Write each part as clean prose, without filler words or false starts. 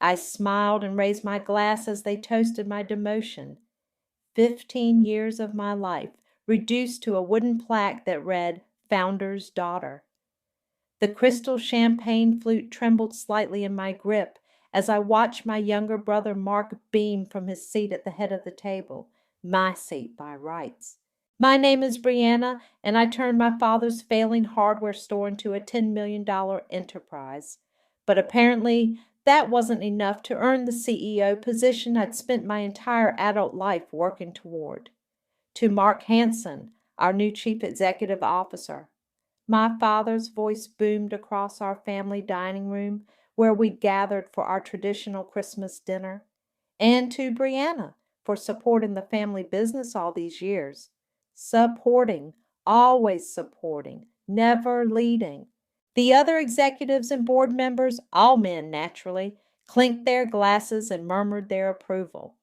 I smiled and raised my glass as they toasted my demotion. 15 years of my life, reduced to a wooden plaque that read, Founder's Daughter. The crystal champagne flute trembled slightly in my grip as I watched my younger brother Mark beam from his seat at the head of the table, my seat by rights. My name is Brianna, and I turned my father's failing hardware store into a $10 million enterprise. But apparently, that wasn't enough to earn the CEO position I'd spent my entire adult life working toward. To Mark Hanson, our new Chief Executive Officer. My father's voice boomed across our family dining room where we'd gathered for our traditional Christmas dinner. And to Brianna for supporting the family business all these years. Supporting, always supporting, never leading. The other executives and board members, all men naturally, clinked their glasses and murmured their approval.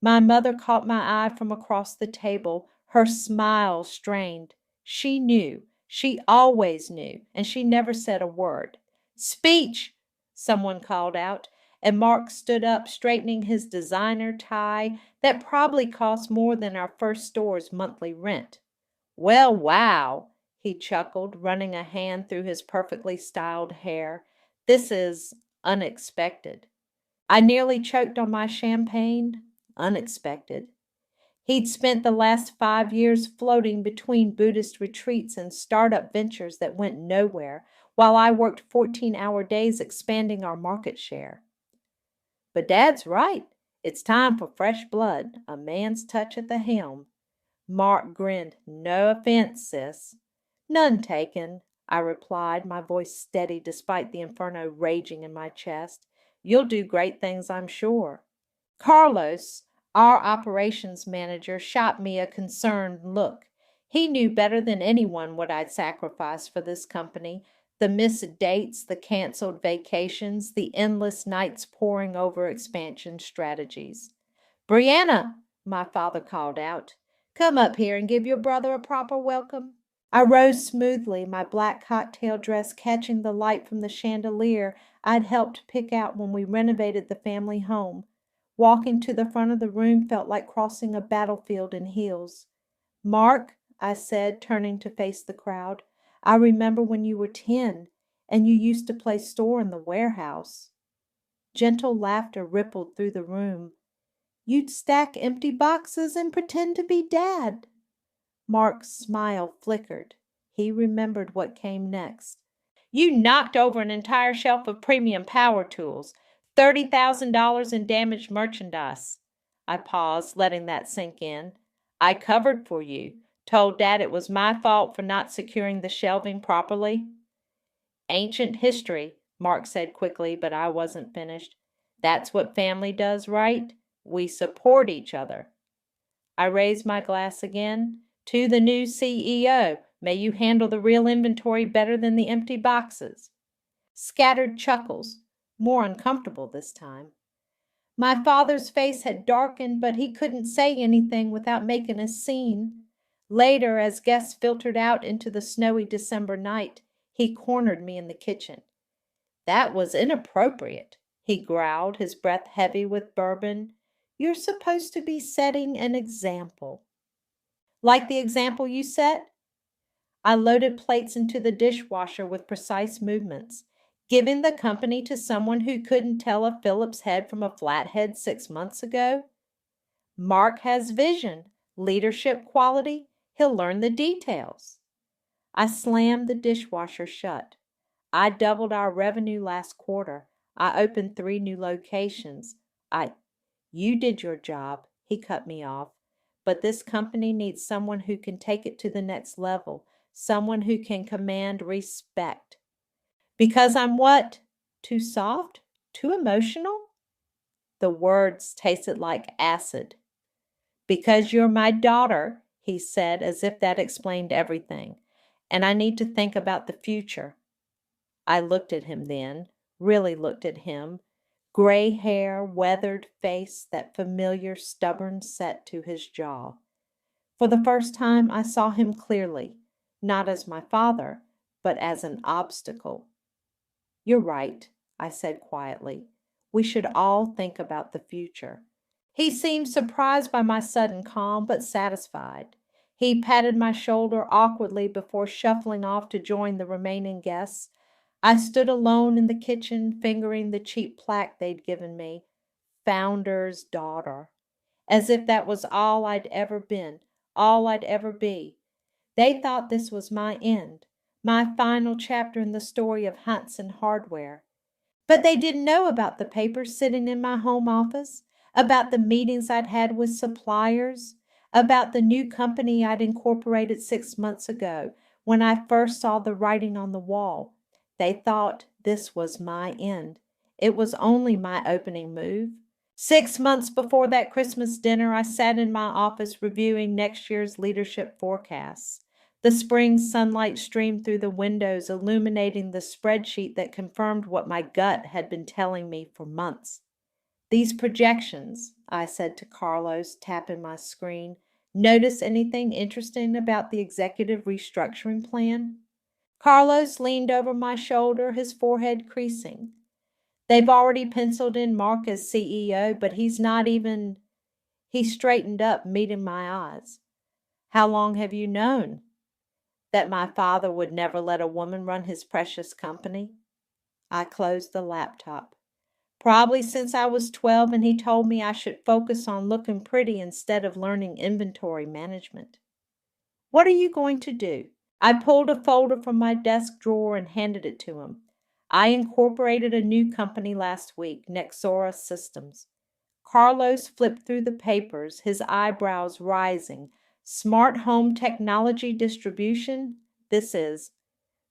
My mother caught my eye from across the table, her smile strained. She knew. She always knew, and she never said a word. Speech, someone called out, and Mark stood up, straightening his designer tie that probably cost more than our first store's monthly rent. Well, wow, he chuckled, running a hand through his perfectly styled hair. This is unexpected. I nearly choked on my champagne. Unexpected. He'd spent the last 5 years floating between Buddhist retreats and startup ventures that went nowhere, while I worked 14-hour days expanding our market share. But Dad's right. It's time for fresh blood, a man's touch at the helm. Mark grinned. No offense, sis. None taken, I replied, my voice steady despite the inferno raging in my chest. You'll do great things, I'm sure. Carlos, our operations manager, shot me a concerned look. He knew better than anyone what I'd sacrificed for this company. The missed dates, the canceled vacations, the endless nights poring over expansion strategies. Brianna, my father called out, come up here and give your brother a proper welcome. I rose smoothly, my black cocktail dress catching the light from the chandelier I'd helped pick out when we renovated the family home. Walking to the front of the room felt like crossing a battlefield in heels. Mark, I said, turning to face the crowd, I remember when you were 10 and you used to play store in the warehouse. Gentle laughter rippled through the room. You'd stack empty boxes and pretend to be Dad. Mark's smile flickered. He remembered what came next. You knocked over an entire shelf of premium power tools. $30,000 in damaged merchandise. I paused, letting that sink in. I covered for you. Told Dad it was my fault for not securing the shelving properly. Ancient history, Mark said quickly, but I wasn't finished. That's what family does, right? We support each other. I raised my glass again. To the new CEO, may you handle the real inventory better than the empty boxes. Scattered chuckles. More uncomfortable this time. My father's face had darkened, but he couldn't say anything without making a scene. Later, as guests filtered out into the snowy December night, he cornered me in the kitchen. That was inappropriate, he growled, his breath heavy with bourbon. You're supposed to be setting an example. Like the example you set? I loaded plates into the dishwasher with precise movements. Giving the company to someone who couldn't tell a Phillips head from a flathead 6 months ago? Mark has vision, leadership quality. He'll learn the details. I slammed the dishwasher shut. I doubled our revenue last quarter. I opened 3 new locations. You did your job, he cut me off. But this company needs someone who can take it to the next level, someone who can command respect. Because I'm what? Too soft? Too emotional? The words tasted like acid. Because you're my daughter, he said, as if that explained everything. And I need to think about the future. I looked at him then, really looked at him. Gray hair, weathered face, that familiar stubborn set to his jaw. For the first time I saw him clearly, not as my father, but as an obstacle. You're right, I said quietly. We should all think about the future. He seemed surprised by my sudden calm, but satisfied. He patted my shoulder awkwardly before shuffling off to join the remaining guests. I stood alone in the kitchen, fingering the cheap plaque they'd given me, Founder's Daughter, as if that was all I'd ever been, all I'd ever be. They thought this was my end, my final chapter in the story of Hanson Hardware. But they didn't know about the papers sitting in my home office, about the meetings I'd had with suppliers, about the new company I'd incorporated 6 months ago when I first saw the writing on the wall. They thought this was my end. It was only my opening move. 6 months before that Christmas dinner, I sat in my office reviewing next year's leadership forecasts. The spring sunlight streamed through the windows, illuminating the spreadsheet that confirmed what my gut had been telling me for months. "These projections," I said to Carlos, tapping my screen. "Notice anything interesting about the executive restructuring plan?" Carlos leaned over my shoulder, his forehead creasing. "They've already penciled in Mark as CEO, but he's not even—" He straightened up, meeting my eyes. "How long have you known that my father would never let a woman run his precious company?" I closed the laptop. "Probably since I was 12 and he told me I should focus on looking pretty instead of learning inventory management." "What are you going to do?" I pulled a folder from my desk drawer and handed it to him. "I incorporated a new company last week, Nexora Systems." Carlos flipped through the papers, his eyebrows rising. "Smart home technology distribution? This is—"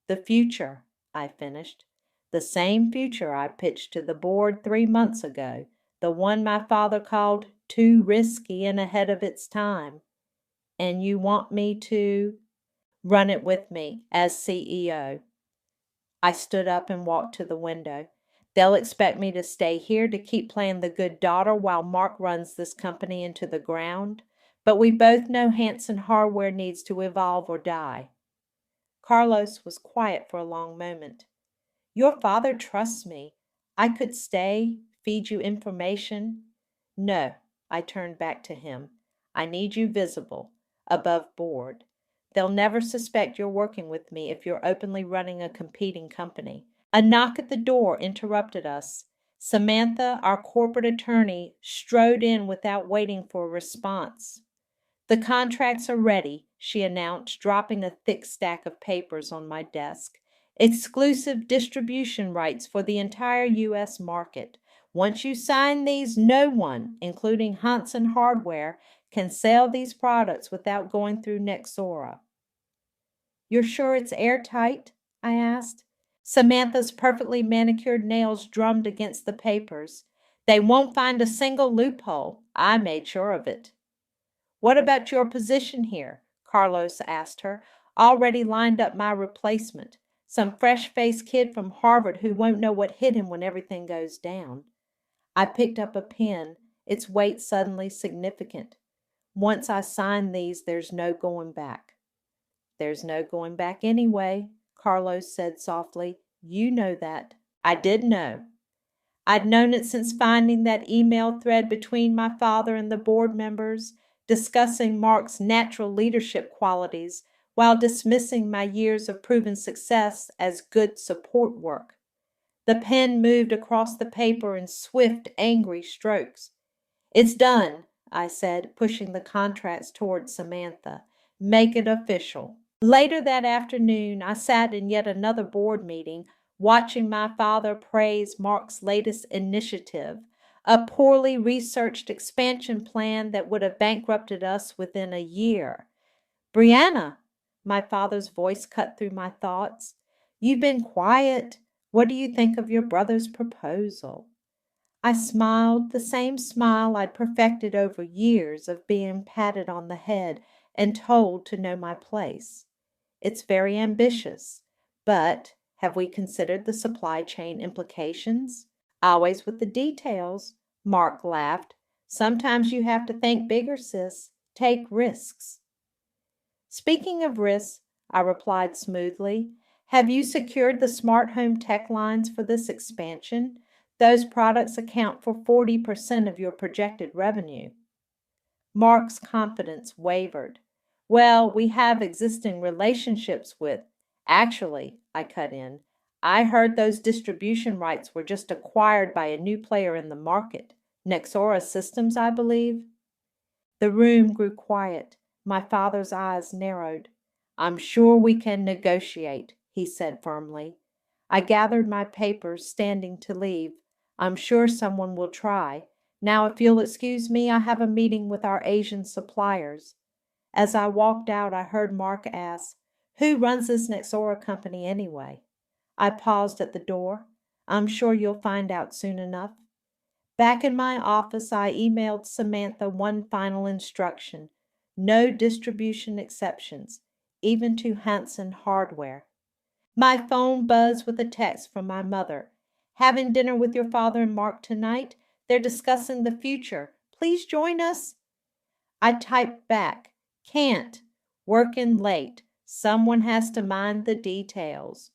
"The future," I finished. "The same future I pitched to the board 3 months ago. The one my father called too risky and ahead of its time. And you want me to—" "Run it with me, as CEO." I stood up and walked to the window. "They'll expect me to stay here to keep playing the good daughter while Mark runs this company into the ground. But we both know Hanson Hardware needs to evolve or die." Carlos was quiet for a long moment. "Your father trusts me. I could stay, feed you information." "No," I turned back to him. "I need you visible, above board. They'll never suspect you're working with me if you're openly running a competing company." A knock at the door interrupted us. Samantha, our corporate attorney, strode in without waiting for a response. "The contracts are ready," she announced, dropping a thick stack of papers on my desk. "Exclusive distribution rights for the entire U.S. market. Once you sign these, no one, including Hanson Hardware, can sell these products without going through Nexora." "You're sure it's airtight?" I asked. Samantha's perfectly manicured nails drummed against the papers. "They won't find a single loophole. I made sure of it." "What about your position here?" Carlos asked her. "Already lined up my replacement. Some fresh-faced kid from Harvard who won't know what hit him when everything goes down." I picked up a pen, its weight suddenly significant. "Once I sign these, there's no going back." "There's no going back anyway," Carlos said softly. "You know that." I did know. I'd known it since finding that email thread between my father and the board members, discussing Mark's natural leadership qualities while dismissing my years of proven success as good support work. The pen moved across the paper in swift, angry strokes. "It's done," I said, pushing the contracts toward Samantha. "Make it official." Later that afternoon, I sat in yet another board meeting, watching my father praise Mark's latest initiative, a poorly researched expansion plan that would have bankrupted us within a year. "Brianna," my father's voice cut through my thoughts, "you've been quiet. What do you think of your brother's proposal?" I smiled, the same smile I'd perfected over years of being patted on the head and told to know my place. "It's very ambitious, but have we considered the supply chain implications?" "Always with the details," Mark laughed. "Sometimes you have to think bigger, sis. Take risks." "Speaking of risks," I replied smoothly, "have you secured the smart home tech lines for this expansion? Those products account for 40% of your projected revenue. Mark's confidence wavered. Well, we have existing relationships with. Actually, I cut in, I heard those distribution rights were just acquired by a new player in the market. Nexora Systems, I believe. The room grew quiet. My father's eyes narrowed. I'm sure we can negotiate, he said firmly. I gathered my papers, standing to leave. I'm sure someone will try. Now, if you'll excuse me, I have a meeting with our Asian suppliers. As I walked out, I heard Mark ask, Who runs this Nexora company anyway? I paused at the door. I'm sure you'll find out soon enough. Back in my office, I emailed Samantha one final instruction. No distribution exceptions, even to Hanson Hardware. My phone buzzed with a text from my mother. Having dinner with your father and Mark tonight? They're discussing the future. Please join us. I typed back. Can't. Working late. Someone has to mind the details.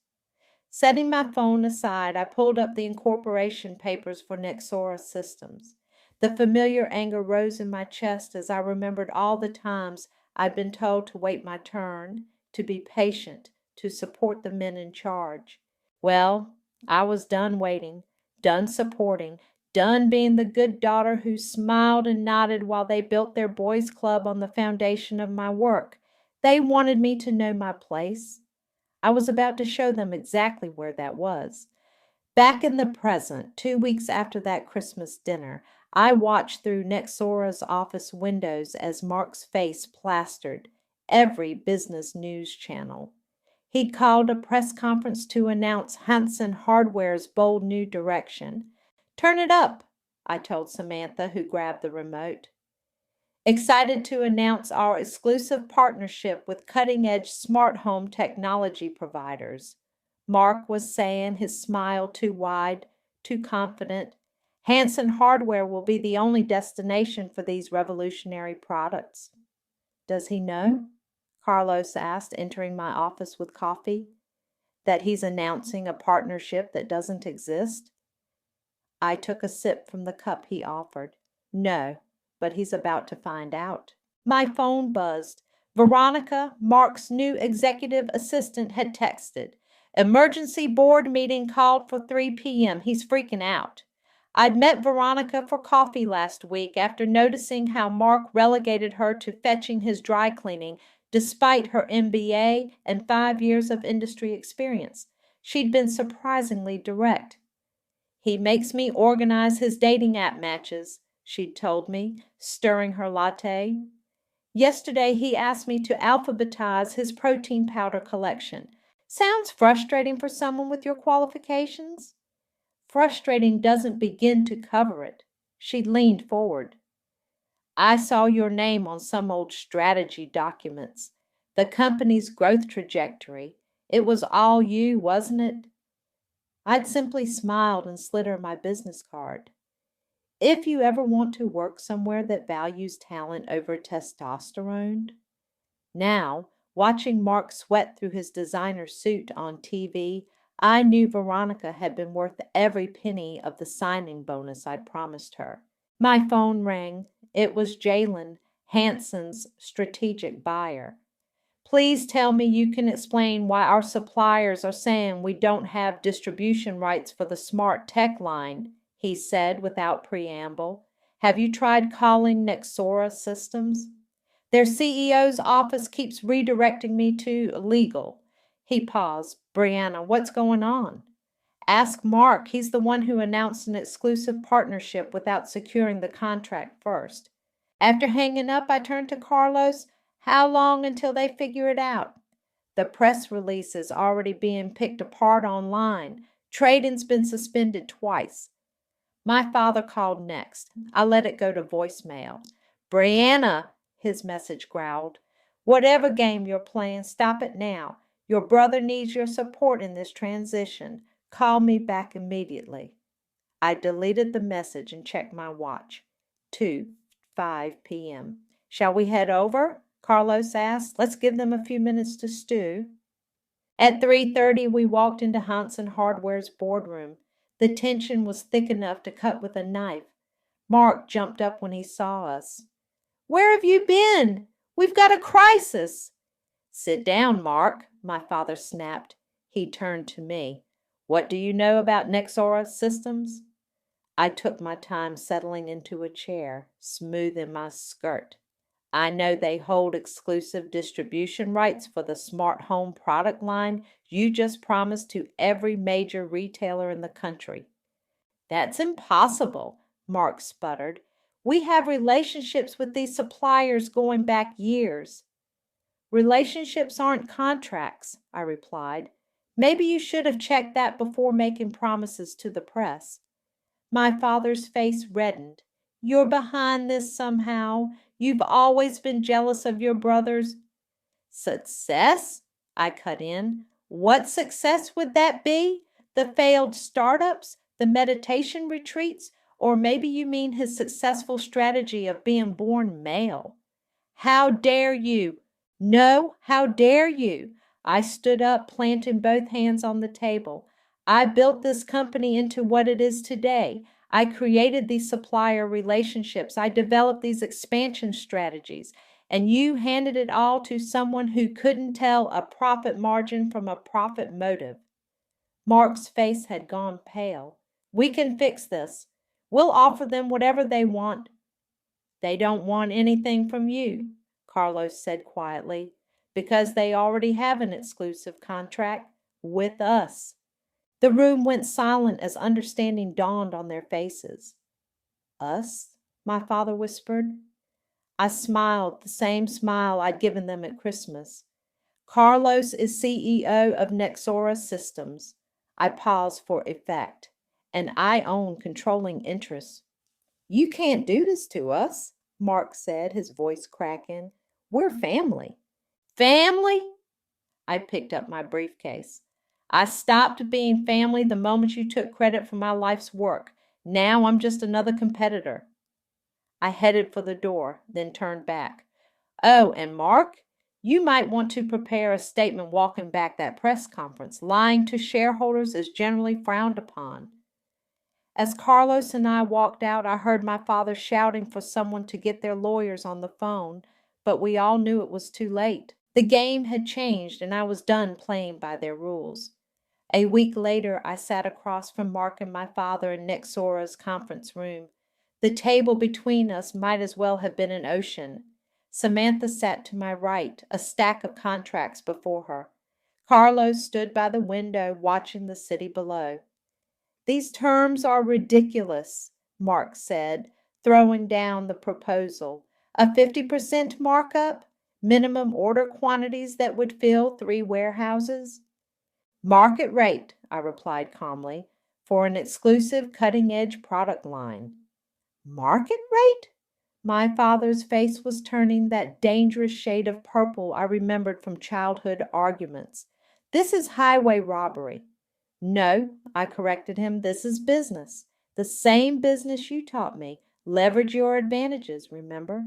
Setting my phone aside, I pulled up the incorporation papers for Nexora Systems. The familiar anger rose in my chest as I remembered all the times I'd been told to wait my turn, to be patient, to support the men in charge. Well, I was done waiting, done supporting, done being the good daughter who smiled and nodded while they built their boys' club on the foundation of my work. They wanted me to know my place. I was about to show them exactly where that was. Back in the present, 2 weeks after that Christmas dinner, I watched through Nexora's office windows as Mark's face plastered every business news channel. He'd called a press conference to announce Hanson Hardware's bold new direction. Turn it up, I told Samantha, who grabbed the remote. Excited to announce our exclusive partnership with cutting-edge smart home technology providers. Mark was saying, his smile too wide, too confident. Hanson Hardware will be the only destination for these revolutionary products. Does he know? Carlos asked, entering my office with coffee. That he's announcing a partnership that doesn't exist? I took a sip from the cup he offered. No, but he's about to find out. My phone buzzed. Veronica, Mark's new executive assistant, had texted. Emergency board meeting called for 3 p.m. He's freaking out. I'd met Veronica for coffee last week after noticing how Mark relegated her to fetching his dry cleaning despite her MBA and 5 years of industry experience. She'd been surprisingly direct. He makes me organize his dating app matches, she'd told me, stirring her latte. Yesterday he asked me to alphabetize his protein powder collection. Sounds frustrating for someone with your qualifications? Frustrating doesn't begin to cover it. She leaned forward. I saw your name on some old strategy documents. The company's growth trajectory. It was all you, wasn't it? I'd simply smiled and slid her my business card. If you ever want to work somewhere that values talent over testosterone. Now, watching Mark sweat through his designer suit on TV, I knew Veronica had been worth every penny of the signing bonus I'd promised her. My phone rang. It was Jalen, Hanson's strategic buyer. Please tell me you can explain why our suppliers are saying we don't have distribution rights for the smart tech line, he said without preamble. Have you tried calling Nexora Systems? Their CEO's office keeps redirecting me to legal. He paused. Brianna, what's going on? Ask Mark. He's the one who announced an exclusive partnership without securing the contract first. After hanging up, I turned to Carlos. How long until they figure it out? The press release is already being picked apart online. Trading's been suspended twice. My father called next. I let it go to voicemail. Brianna, his message growled. Whatever game you're playing, stop it now. Your brother needs your support in this transition. Call me back immediately. I deleted the message and checked my watch. 2:05 p.m. Shall we head over? Carlos asked. Let's give them a few minutes to stew. At 3:30, we walked into Hanson Hardware's boardroom. The tension was thick enough to cut with a knife. Mark jumped up when he saw us. "Where have you been? We've got a crisis." "Sit down, Mark," my father snapped. He turned to me. "What do you know about Nexora Systems?" I took my time settling into a chair, smoothing my skirt. "I know they hold exclusive distribution rights for the smart home product line you just promised to every major retailer in the country." "That's impossible," Mark sputtered. "We have relationships with these suppliers going back years." "Relationships aren't contracts," I replied. "Maybe you should have checked that before making promises to the press." My father's face reddened. "You're behind this somehow. You've always been jealous of your brothers." "Success?" I cut in. "What success would that be? The failed startups, the meditation retreats, or maybe you mean his successful strategy of being born male?" "How dare you?" "No, how dare you?" I stood up, planting both hands on the table. "I built this company into what it is today. I created these supplier relationships. I developed these expansion strategies. And you handed it all to someone who couldn't tell a profit margin from a profit motive." Mark's face had gone pale. "We can fix this. We'll offer them whatever they want." "They don't want anything from you," Carlos said quietly, "because they already have an exclusive contract with us." The room went silent as understanding dawned on their faces. "Us?" my father whispered. I smiled, the same smile I'd given them at Christmas. "Carlos is CEO of Nexora Systems." I paused for effect. "And I own controlling interests." "You can't do this to us," Mark said, his voice cracking. "We're family." "Family?" I picked up my briefcase. "I stopped being family the moment you took credit for my life's work. Now I'm just another competitor." I headed for the door, then turned back. "Oh, and Mark, you might want to prepare a statement walking back that press conference. Lying to shareholders is generally frowned upon." As Carlos and I walked out, I heard my father shouting for someone to get their lawyers on the phone, but we all knew it was too late. The game had changed, and I was done playing by their rules. A week later, I sat across from Mark and my father in Nexora's conference room. The table between us might as well have been an ocean. Samantha sat to my right, a stack of contracts before her. Carlos stood by the window, watching the city below. "These terms are ridiculous," Mark said, throwing down the proposal. "A 50% markup? Minimum order quantities that would fill 3 warehouses?" "Market rate," I replied calmly, "for an exclusive cutting-edge product line." "Market rate?" My father's face was turning that dangerous shade of purple I remembered from childhood arguments. "This is highway robbery." "No," I corrected him, "this is business. The same business you taught me. Leverage your advantages, remember?"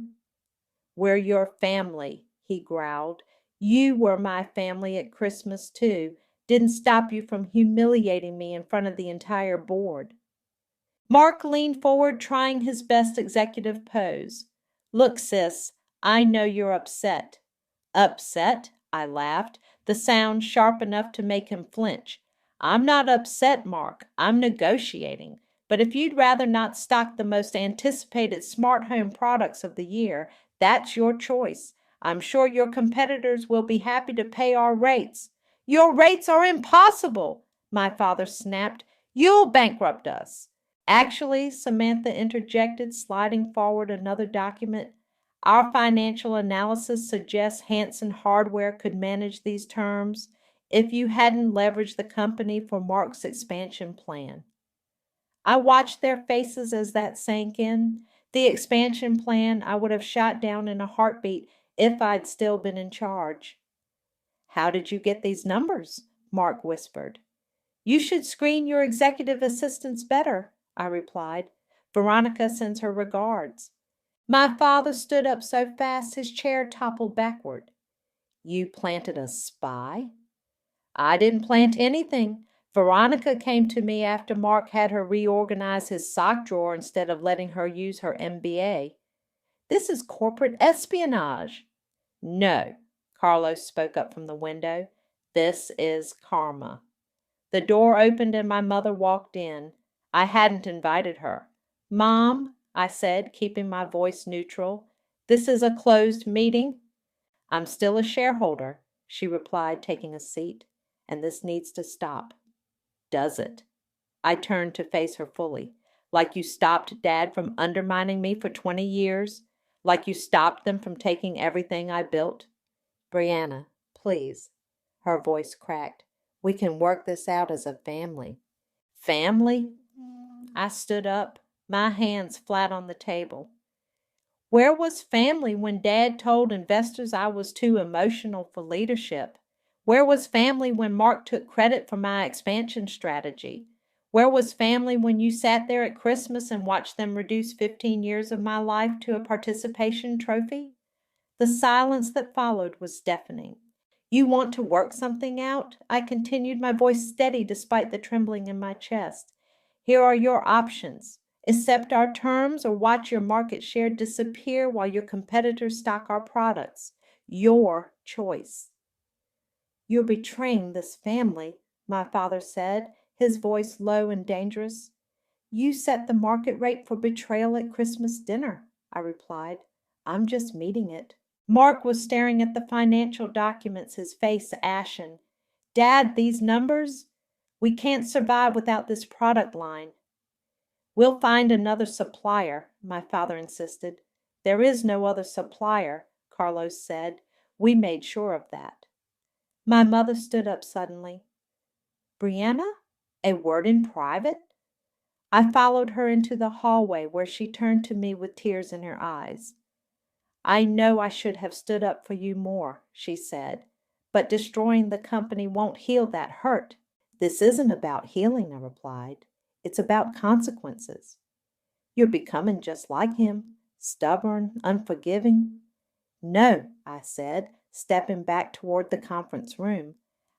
"We're your family," he growled. "You were my family at Christmas, too. Didn't stop you from humiliating me in front of the entire board." Mark leaned forward, trying his best executive pose. "Look, sis, I know you're upset." "Upset?" I laughed, the sound sharp enough to make him flinch. "I'm not upset, Mark. I'm negotiating. But if you'd rather not stock the most anticipated smart home products of the year, that's your choice. I'm sure your competitors will be happy to pay our rates." "Your rates are impossible," my father snapped. "You'll bankrupt us." "Actually," Samantha interjected, sliding forward another document, "our financial analysis suggests Hanson Hardware could manage these terms if you hadn't leveraged the company for Mark's expansion plan." I watched their faces as that sank in. The expansion plan I would have shot down in a heartbeat if I'd still been in charge. "How did you get these numbers?" Mark whispered. "You should screen your executive assistants better," I replied. "Veronica sends her regards." My father stood up so fast his chair toppled backward. "You planted a spy?" "I didn't plant anything. Veronica came to me after Mark had her reorganize his sock drawer instead of letting her use her MBA. This is corporate espionage. No, Carlos spoke up from the window. This is karma. The door opened and my mother walked in. I hadn't invited her. Mom, I said, keeping my voice neutral, this is a closed meeting. I'm still a shareholder, she replied, taking a seat, and this needs to stop. Does it? I turned to face her fully. Like you stopped Dad from undermining me for 20 years? Like you stopped them from taking everything I built? Brianna, please. Her voice cracked. We can work this out as a family. Family? I stood up, my hands flat on the table. Where was family when Dad told investors I was too emotional for leadership? Where was family when Mark took credit for my expansion strategy? Where was family when you sat there at Christmas and watched them reduce 15 years of my life to a participation trophy? The silence that followed was deafening. You want to work something out? I continued, my voice steady despite the trembling in my chest. Here are your options. Accept our terms or watch your market share disappear while your competitors stock our products. Your choice. You're betraying this family, my father said, his voice low and dangerous. You set the market rate for betrayal at Christmas dinner, I replied. I'm just meeting it. Mark was staring at the financial documents, his face ashen. Dad, these numbers? We can't survive without this product line. We'll find another supplier, my father insisted. There is no other supplier, Carlos said. We made sure of that. My mother stood up suddenly. Brianna? A word in private? I followed her into the hallway where she turned to me with tears in her eyes. I know I should have stood up for you more, she said, but destroying the company won't heal that hurt. This isn't about healing, I replied. It's about consequences. You're becoming just like him, stubborn, unforgiving. No, I said, stepping back toward the conference room.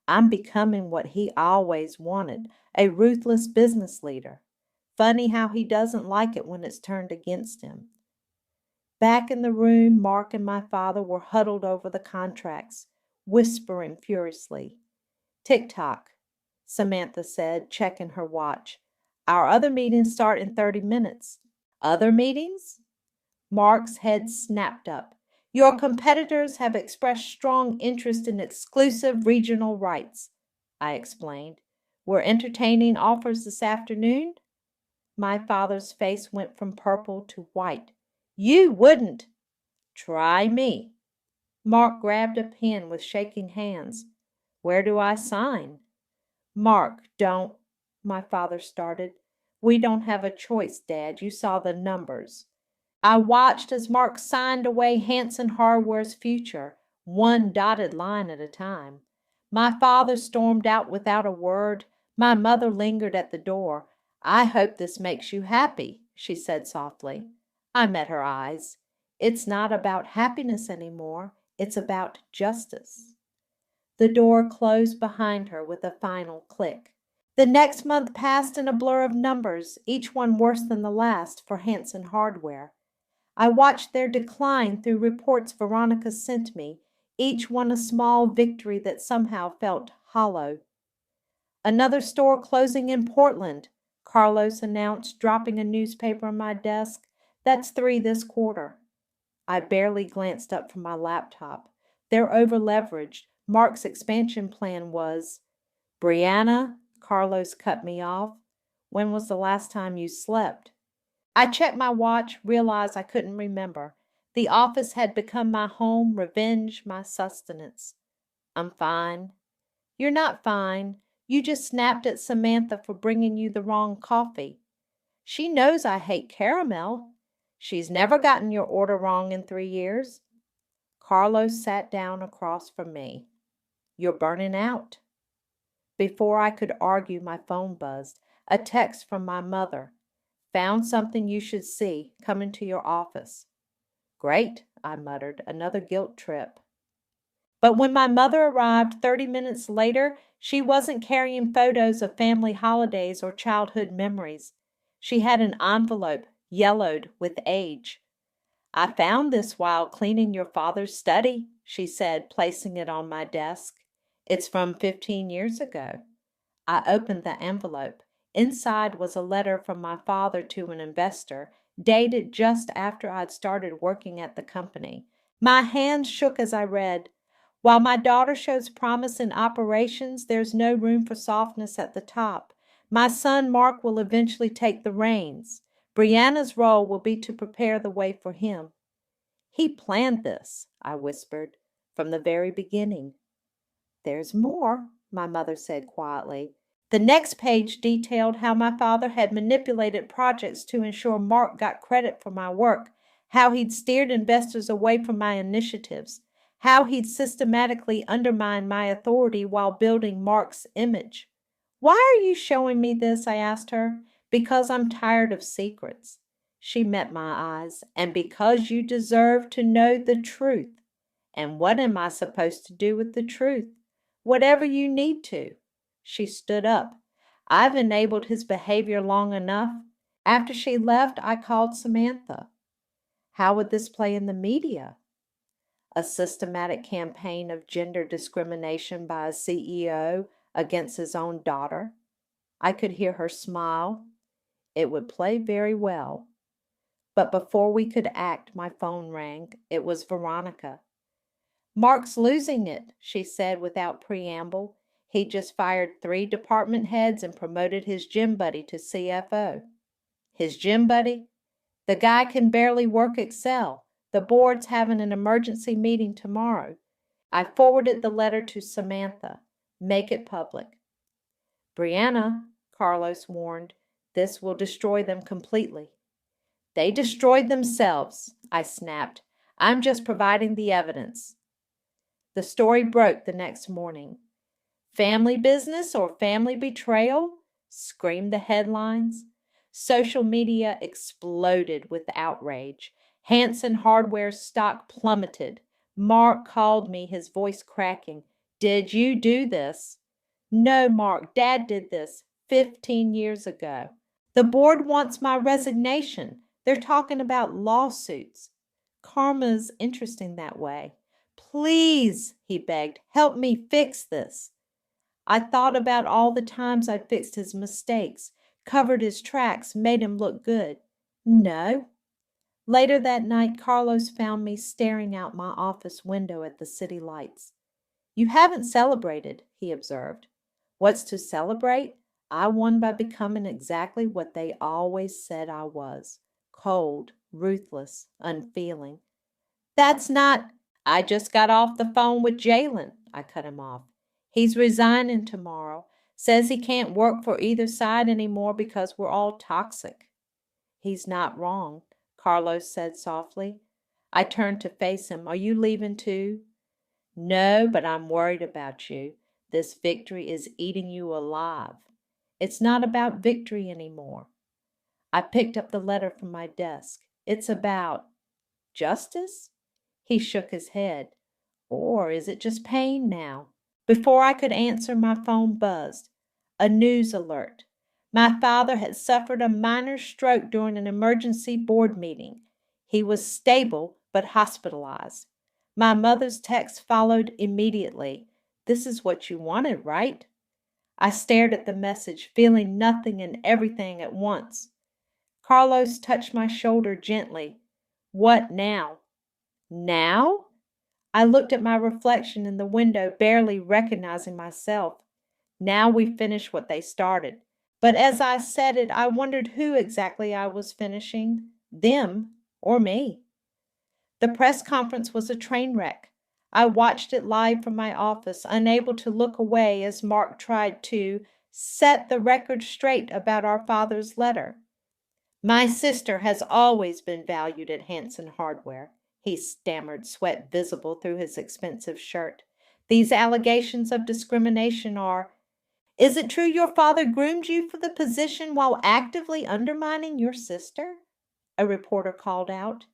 I'm becoming what he always wanted, a ruthless business leader. Funny how he doesn't like it when it's turned against him. Back in the room, Mark and my father were huddled over the contracts, whispering furiously. Tick-tock, Samantha said, checking her watch. Our other meetings start in 30 minutes. Other meetings? Mark's head snapped up. Your competitors have expressed strong interest in exclusive regional rights, I explained. We're entertaining offers this afternoon? My father's face went from purple to white. You wouldn't. Try me. Mark grabbed a pen with shaking hands. Where do I sign? Mark, don't. My father started. We don't have a choice, Dad. You saw the numbers. I watched as Mark signed away Hanson Hardware's future, one dotted line at a time. My father stormed out without a word. My mother lingered at the door. I hope this makes you happy, she said softly. I met her eyes. It's not about happiness anymore. It's about justice. The door closed behind her with a final click. The next month passed in a blur of numbers, each one worse than the last for Hanson Hardware. I watched their decline through reports Veronica sent me, each one a small victory that somehow felt hollow. Another store closing in Portland, Carlos announced, dropping a newspaper on my desk. That's 3 this quarter. I barely glanced up from my laptop. They're over-leveraged. Mark's expansion plan was, Brianna, Carlos cut me off. When was the last time you slept? I checked my watch, realized I couldn't remember. The office had become my home, revenge, my sustenance. I'm fine. You're not fine. You just snapped at Samantha for bringing you the wrong coffee. She knows I hate caramel. She's never gotten your order wrong in 3 years. Carlos sat down across from me. You're burning out. Before I could argue, my phone buzzed. A text from my mother. Found something you should see. Come into your office. Great, I muttered. Another guilt trip. But when my mother arrived 30 minutes later, she wasn't carrying photos of family holidays or childhood memories. She had an envelope, yellowed with age. "I found this while cleaning your father's study," she said, placing it on my desk. "It's from 15 years ago." I opened the envelope. Inside was a letter from my father to an investor, dated just after I'd started working at the company. My hands shook as I read, "While my daughter shows promise in operations, there's no room for softness at the top. My son Mark will eventually take the reins. Brianna's role will be to prepare the way for him." "He planned this," I whispered, "from the very beginning." "There's more," my mother said quietly. The next page detailed how my father had manipulated projects to ensure Mark got credit for my work, how he'd steered investors away from my initiatives, how he'd systematically undermined my authority while building Mark's image. "Why are you showing me this?" I asked her. "Because I'm tired of secrets." She met my eyes. "And because you deserve to know the truth." "And what am I supposed to do with the truth?" "Whatever you need to." She stood up. "I've enabled his behavior long enough." After she left, I called Samantha. "How would this play in the media?" "A systematic campaign of gender discrimination by a CEO against his own daughter." I could hear her smile. "It would play very well." But before we could act, my phone rang. It was Veronica. "Mark's losing it," she said without preamble. "He just fired 3 department heads and promoted his gym buddy to CFO." "His gym buddy?" "The guy can barely work Excel. The board's having an emergency meeting tomorrow." I forwarded the letter to Samantha. "Make it public." "Brianna," Carlos warned, "this will destroy them completely." "They destroyed themselves," I snapped. "I'm just providing the evidence." The story broke the next morning. "Family business or family betrayal?" screamed the headlines. Social media exploded with outrage. Hanson Hardware's stock plummeted. Mark called me, his voice cracking. "Did you do this?" "No, Mark, Dad did this 15 years ago." "The board wants my resignation. They're talking about lawsuits." "Karma's interesting that way." "Please," he begged, "help me fix this." I thought about all the times I'd fixed his mistakes, covered his tracks, made him look good. No. Later that night, Carlos found me staring out my office window at the city lights. "You haven't celebrated," he observed. "What's to celebrate? I won by becoming exactly what they always said I was: cold, ruthless, unfeeling." "That's not—" "I just got off the phone with Jalen," I cut him off. "He's resigning tomorrow. Says he can't work for either side anymore because we're all toxic." "He's not wrong," Carlos said softly. I turned to face him. "Are you leaving too?" "No, but I'm worried about you. This victory is eating you alive." "It's not about victory anymore." I picked up the letter from my desk. "It's about justice?" He shook his head. "Or is it just pain now?" Before I could answer, my phone buzzed. A news alert. My father had suffered a minor stroke during an emergency board meeting. He was stable but hospitalized. My mother's text followed immediately. "This is what you wanted, right?" I stared at the message, feeling nothing and everything at once. Carlos touched my shoulder gently. "What now?" "Now?" I looked at my reflection in the window, barely recognizing myself. "Now we finish what they started." But as I said it, I wondered who exactly I was finishing, them or me. The press conference was a train wreck. I watched it live from my office, unable to look away as Mark tried to set the record straight about our father's letter. "My sister has always been valued at Hanson Hardware," he stammered, sweat visible through his expensive shirt. "These allegations of discrimination are—" "Is it true your father groomed you for the position while actively undermining your sister?" a reporter called out.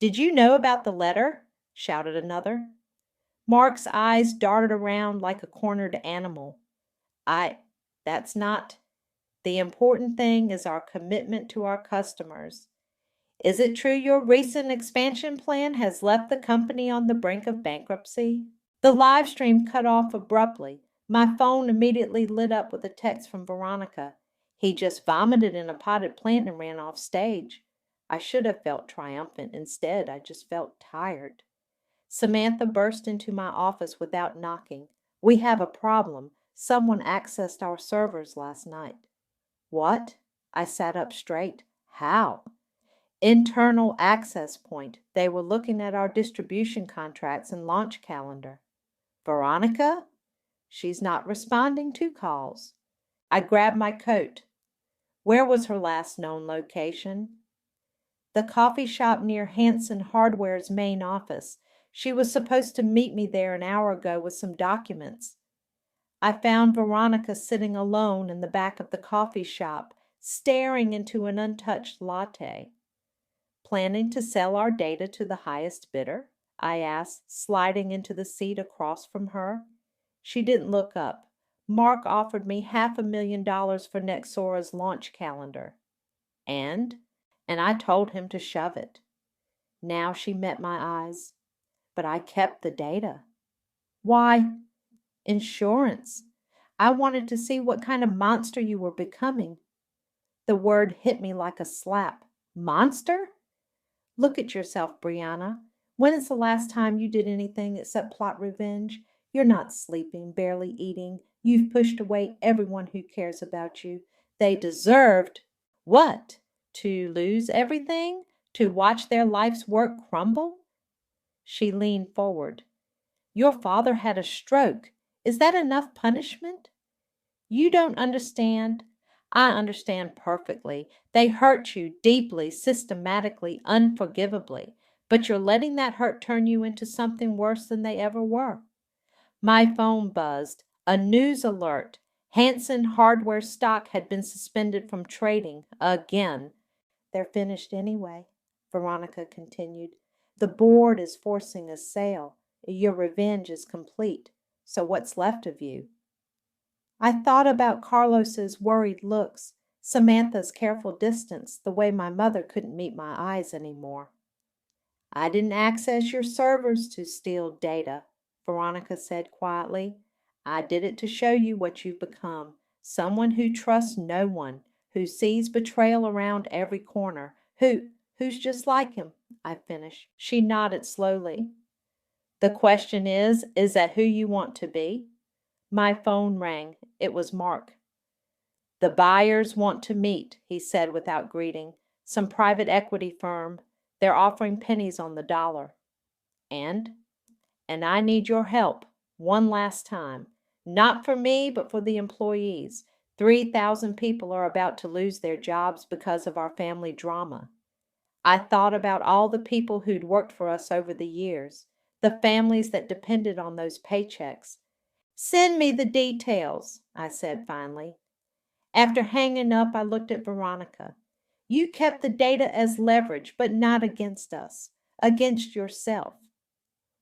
"Did you know about the letter?" shouted another. Mark's eyes darted around like a cornered animal. That's not. The important thing is our commitment to our customers. Is it true your recent expansion plan has left the company on the brink of bankruptcy? The live stream cut off abruptly. My phone immediately lit up with a text from Veronica. He just vomited in a potted plant and ran off stage. I should have felt triumphant. Instead, I just felt tired. Samantha burst into my office without knocking. We have a problem. Someone accessed our servers last night. What? I sat up straight. How? Internal access point. They were looking at our distribution contracts and launch calendar. Veronica? She's not responding to calls. I grabbed my coat. Where was her last known location? The coffee shop near Hanson Hardware's main office. She was supposed to meet me there an hour ago with some documents. I found Veronica sitting alone in the back of the coffee shop, staring into an untouched latte. Planning to sell our data to the highest bidder? I asked, sliding into the seat across from her. She didn't look up. Mark offered me $500,000 for Nexora's launch calendar. And I told him to shove it. Now she met my eyes. But I kept the data. Why? Insurance. I wanted to see what kind of monster you were becoming. The word hit me like a slap. Monster? Look at yourself, Brianna. When is the last time you did anything except plot revenge? You're not sleeping, barely eating. You've pushed away everyone who cares about you. They deserved what? To lose everything? To watch their life's work crumble? She leaned forward. Your father had a stroke. Is that enough punishment? You don't understand. I understand perfectly. They hurt you deeply, systematically, unforgivably. But you're letting that hurt turn you into something worse than they ever were. My phone buzzed. A news alert. Hanson Hardware stock had been suspended from trading again. They're finished anyway, Veronica continued. The board is forcing a sale. Your revenge is complete. So what's left of you? I thought about Carlos's worried looks, Samantha's careful distance, the way my mother couldn't meet my eyes anymore. I didn't access your servers to steal data, Veronica said quietly. I did it to show you what you've become, someone who trusts no one, who sees betrayal around every corner, who's just like him, I finished. She nodded slowly. The question is that who you want to be? My phone rang. It was Mark. The buyers want to meet, he said without greeting. Some private equity firm. They're offering pennies on the dollar. And I need your help one last time. Not for me, but for the employees. 3,000 people are about to lose their jobs because of our family drama. I thought about all the people who'd worked for us over the years, the families that depended on those paychecks. Send me the details, I said finally. After hanging up, I looked at Veronica. You kept the data as leverage, but not against us, against yourself.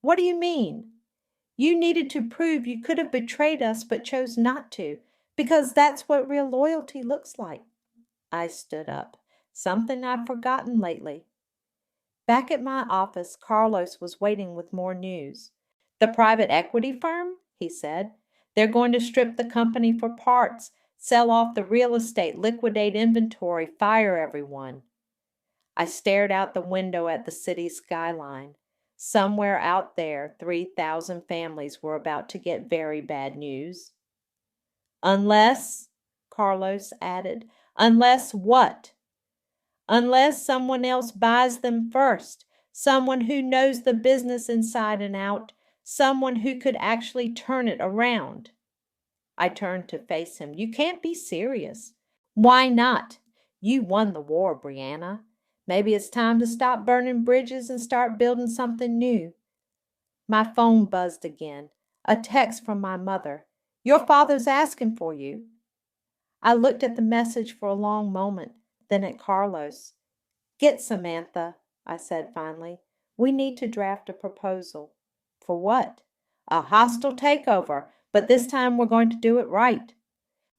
What do you mean? You needed to prove you could have betrayed us but chose not to, because that's what real loyalty looks like. I stood up, something I've forgotten lately. Back at my office, Carlos was waiting with more news. The private equity firm, he said. They're going to strip the company for parts, sell off the real estate, liquidate inventory, fire everyone. I stared out the window at the city skyline. Somewhere out there, 3,000 families were about to get very bad news. Unless, Carlos added, unless what? Unless someone else buys them first, someone who knows the business inside and out, someone who could actually turn it around. I turned to face him. You can't be serious. Why not? You won the war, Brianna. Maybe it's time to stop burning bridges and start building something new. My phone buzzed again. A text from my mother. Your father's asking for you. I looked at the message for a long moment, then at Carlos. Get Samantha, I said finally. We need to draft a proposal. For what? A hostile takeover, but this time we're going to do it right.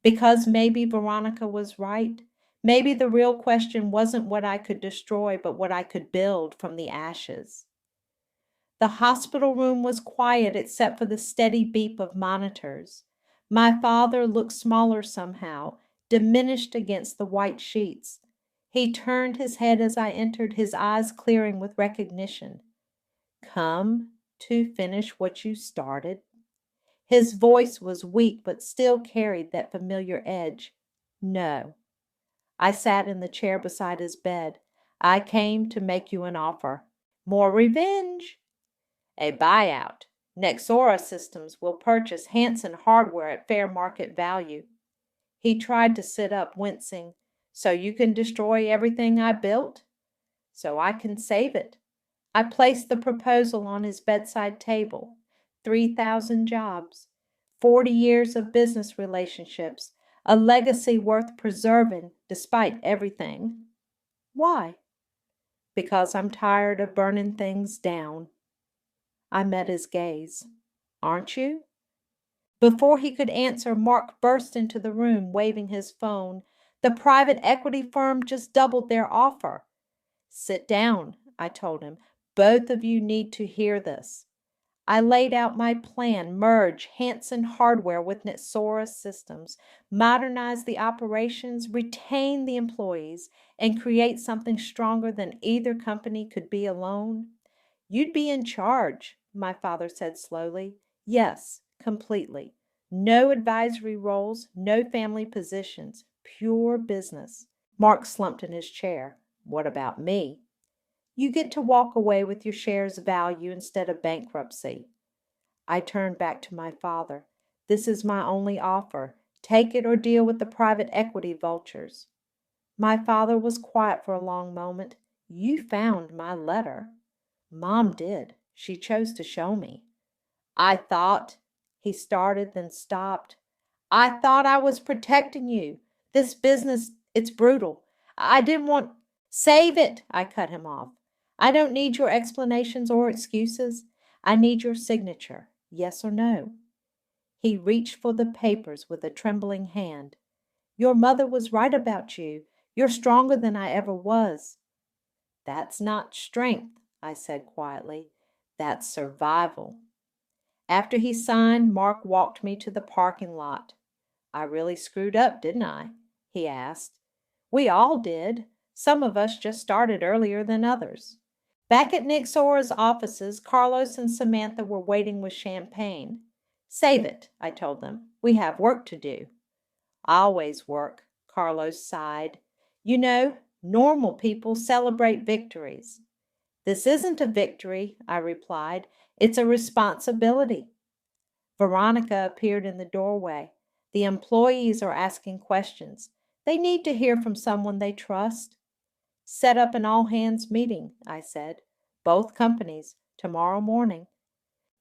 Because maybe Veronica was right. Maybe the real question wasn't what I could destroy, but what I could build from the ashes. The hospital room was quiet except for the steady beep of monitors. My father looked smaller somehow, diminished against the white sheets. He turned his head as I entered, his eyes clearing with recognition. Come to finish what you started? His voice was weak but still carried that familiar edge. No. I sat in the chair beside his bed. I came to make you an offer. More revenge. A buyout. Nexora Systems will purchase Hanson hardware at fair market value. He tried to sit up, wincing. So you can destroy everything I built? So I can save it. I placed the proposal on his bedside table. 3,000 jobs, 40 years of business relationships, a legacy worth preserving despite everything. Why? Because I'm tired of burning things down. I met his gaze. Aren't you? Before he could answer, Mark burst into the room, waving his phone. The private equity firm just doubled their offer. Sit down, I told him. Both of you need to hear this. I laid out my plan, merge Hanson hardware with Nexora Systems, modernize the operations, retain the employees, and create something stronger than either company could be alone. You'd be in charge, my father said slowly. Yes, completely. No advisory roles, no family positions, pure business. Mark slumped in his chair. What about me? You get to walk away with your shares' value instead of bankruptcy. I turned back to my father. This is my only offer. Take it or deal with the private equity vultures. My father was quiet for a long moment. You found my letter. Mom did. She chose to show me. I thought, he started, then stopped. I thought I was protecting you. This business, it's brutal. I didn't want. Save it, I cut him off. I don't need your explanations or excuses. I need your signature, yes or no. He reached for the papers with a trembling hand. Your mother was right about you. You're stronger than I ever was. That's not strength, I said quietly. That's survival. After he signed, Mark walked me to the parking lot. I really screwed up, didn't I? He asked. We all did. Some of us just started earlier than others. Back at Nexora's offices, Carlos and Samantha were waiting with champagne. Save it, I told them. We have work to do. Always work, Carlos sighed. You know, normal people celebrate victories. This isn't a victory, I replied. It's a responsibility. Veronica appeared in the doorway. The employees are asking questions. They need to hear from someone they trust. Set up an all-hands meeting, I said. Both companies, tomorrow morning.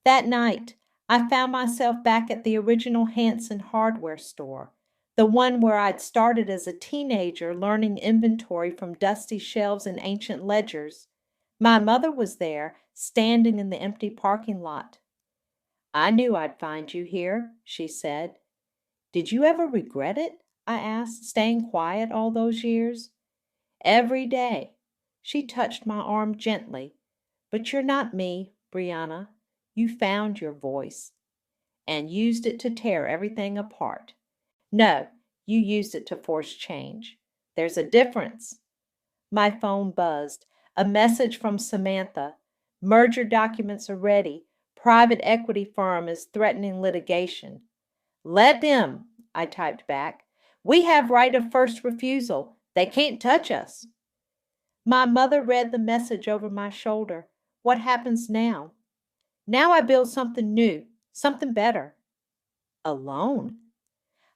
That night, I found myself back at the original Hanson hardware store, the one where I'd started as a teenager learning inventory from dusty shelves and ancient ledgers. My mother was there, standing in the empty parking lot. I knew I'd find you here, she said. Did you ever regret it? I asked, staying quiet all those years. Every day. She touched my arm gently. But you're not me, Brianna. You found your voice and used it to tear everything apart. No, you used it to force change. There's a difference. My phone buzzed. A message from Samantha. Merger documents are ready. Private equity firm is threatening litigation. Let them, I typed back. We have right of first refusal. They can't touch us. My mother read the message over my shoulder. What happens now? Now I build something new, something better. Alone.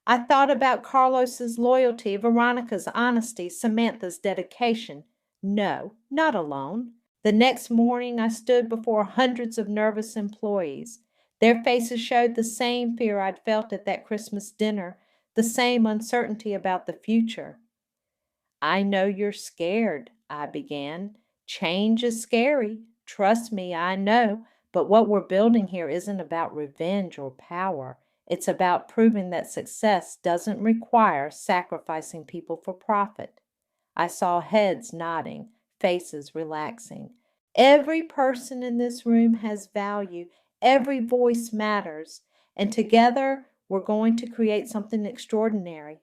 I thought about Carlos's loyalty, Veronica's honesty, Samantha's dedication. No, not alone. The next morning I stood before hundreds of nervous employees. Their faces showed the same fear I'd felt at that Christmas dinner, the same uncertainty about the future. I know you're scared, I began. Change is scary. Trust me, I know. But what we're building here isn't about revenge or power. It's about proving that success doesn't require sacrificing people for profit. I saw heads nodding, faces relaxing. Every person in this room has value. Every voice matters. And together, we're going to create something extraordinary.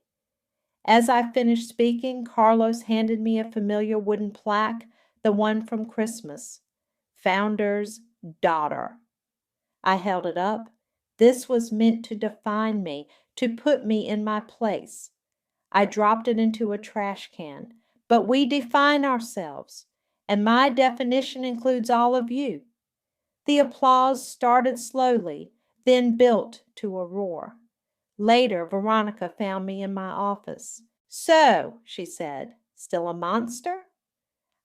As I finished speaking, Carlos handed me a familiar wooden plaque, the one from Christmas. Founder's Daughter. I held it up. This was meant to define me, to put me in my place. I dropped it into a trash can. But we define ourselves, and my definition includes all of you. The applause started slowly, then built to a roar. Later, Veronica found me in my office. "So," she said, "still a monster?"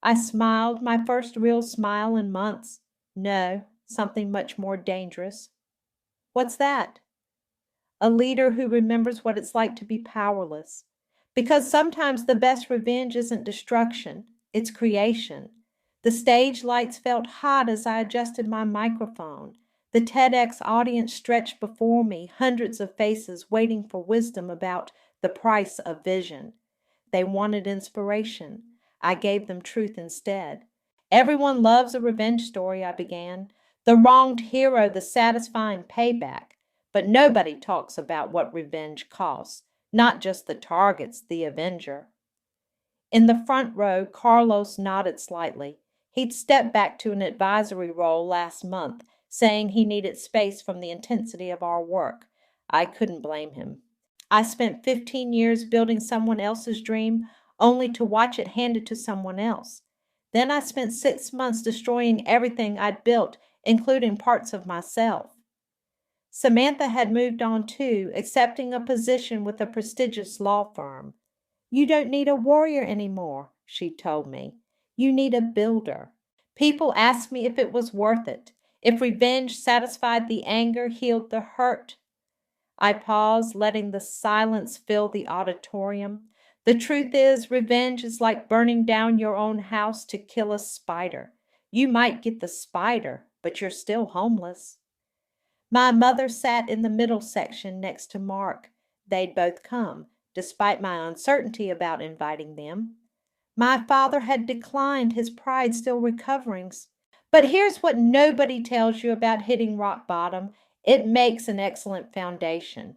I smiled, my first real smile in months. "No, something much more dangerous." "What's that?" "A leader who remembers what it's like to be powerless. Because sometimes the best revenge isn't destruction, it's creation." The stage lights felt hot as I adjusted my microphone. The TEDx audience stretched before me, hundreds of faces waiting for wisdom about the price of vision. They wanted inspiration. I gave them truth instead. "Everyone loves a revenge story," I began. "The wronged hero, the satisfying payback. But nobody talks about what revenge costs, not just the targets, the avenger." In the front row, Carlos nodded slightly. He'd stepped back to an advisory role last month, saying he needed space from the intensity of our work. I couldn't blame him. I spent 15 years building someone else's dream, only to watch it handed to someone else. Then I spent 6 months destroying everything I'd built, including parts of myself. Samantha had moved on too, accepting a position with a prestigious law firm. "You don't need a warrior anymore," she told me. "You need a builder." People asked me if it was worth it, if revenge satisfied the anger, healed the hurt. I paused, letting the silence fill the auditorium. The truth is, revenge is like burning down your own house to kill a spider. You might get the spider, but you're still homeless. My mother sat in the middle section next to Mark. They'd both come, despite my uncertainty about inviting them. My father had declined, his pride still recovering. But here's what nobody tells you about hitting rock bottom. It makes an excellent foundation.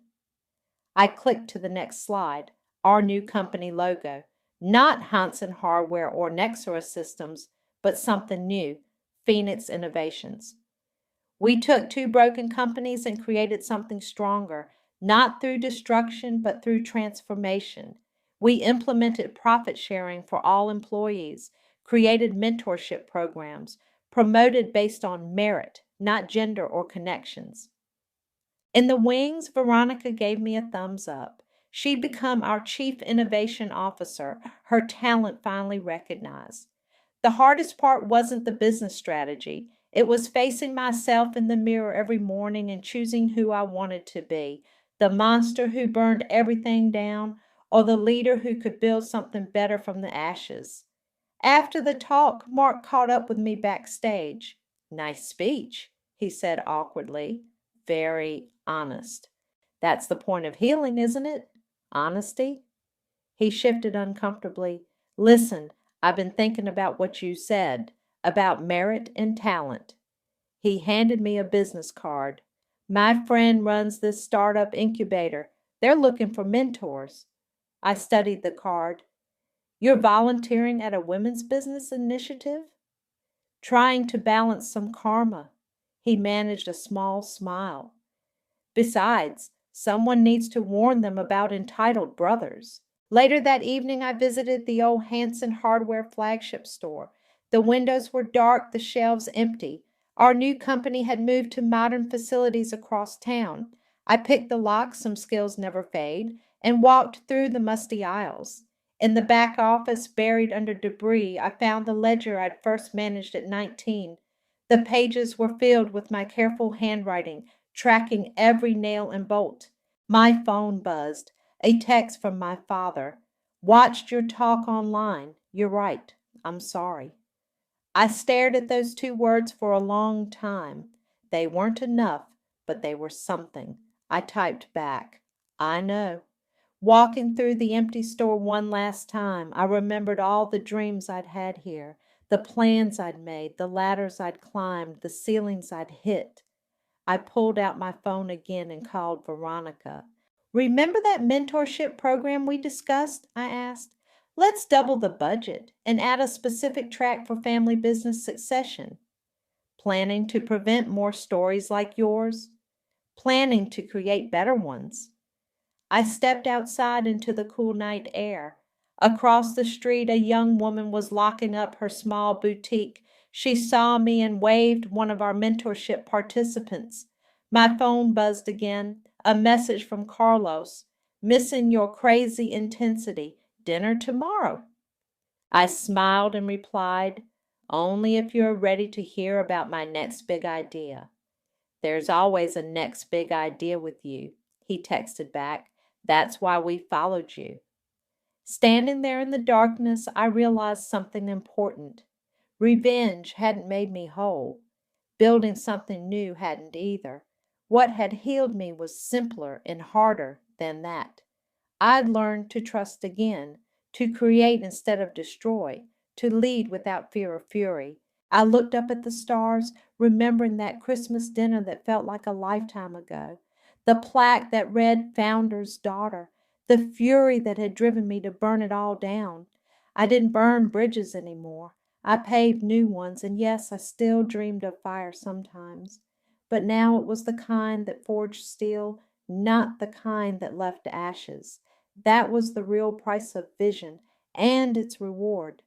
I clicked to the next slide, our new company logo. Not Hansen Hardware or Nexera Systems, but something new, Phoenix Innovations. We took two broken companies and created something stronger, not through destruction, but through transformation. We implemented profit sharing for all employees, created mentorship programs, promoted based on merit, not gender or connections. In the wings, Veronica gave me a thumbs up. She'd become our Chief Innovation Officer, her talent finally recognized. The hardest part wasn't the business strategy. It was facing myself in the mirror every morning and choosing who I wanted to be, the monster who burned everything down, or the leader who could build something better from the ashes. After the talk, Mark caught up with me backstage. "Nice speech," he said awkwardly. "Very honest. That's the point of healing, isn't it? Honesty." He shifted uncomfortably. "Listen, I've been thinking about what you said, about merit and talent." He handed me a business card. "My friend runs this startup incubator. They're looking for mentors." I studied the card. "You're volunteering at a women's business initiative?" "Trying to balance some karma." He managed a small smile. "Besides, someone needs to warn them about entitled brothers." Later that evening, I visited the old Hansen Hardware flagship store. The windows were dark, the shelves empty. Our new company had moved to modern facilities across town. I picked the lock, some skills never fade, and walked through the musty aisles. In the back office, buried under debris, I found the ledger I'd first managed at 19. The pages were filled with my careful handwriting, tracking every nail and bolt. My phone buzzed. A text from my father. "Watched your talk online. You're right. I'm sorry." I stared at those two words for a long time. They weren't enough, but they were something. I typed back, I know. Walking through the empty store one last time, I remembered all the dreams I'd had here, the plans I'd made, the ladders I'd climbed, the ceilings I'd hit. I pulled out my phone again and called Veronica. Remember that mentorship program we discussed? I asked. Let's double the budget and add a specific track for family business succession. Planning to prevent more stories like yours? Planning to create better ones. I stepped outside into the cool night air. Across the street, a young woman was locking up her small boutique. She saw me and waved one of our mentorship participants. My phone buzzed again. A message from Carlos. Missing your crazy intensity. Dinner tomorrow. I smiled and replied, only if you're ready to hear about my next big idea. There's always a next big idea with you, he texted back. That's why we followed you. Standing there in the darkness, I realized something important. Revenge hadn't made me whole. Building something new hadn't either. What had healed me was simpler and harder than that. I'd learned to trust again, to create instead of destroy, to lead without fear or fury. I looked up at the stars, remembering that Christmas dinner that felt like a lifetime ago, the plaque that read Founder's Daughter, the fury that had driven me to burn it all down. I didn't burn bridges anymore. I paved new ones, and yes, I still dreamed of fire sometimes. But now it was the kind that forged steel, not the kind that left ashes. That was the real price of vision and its reward.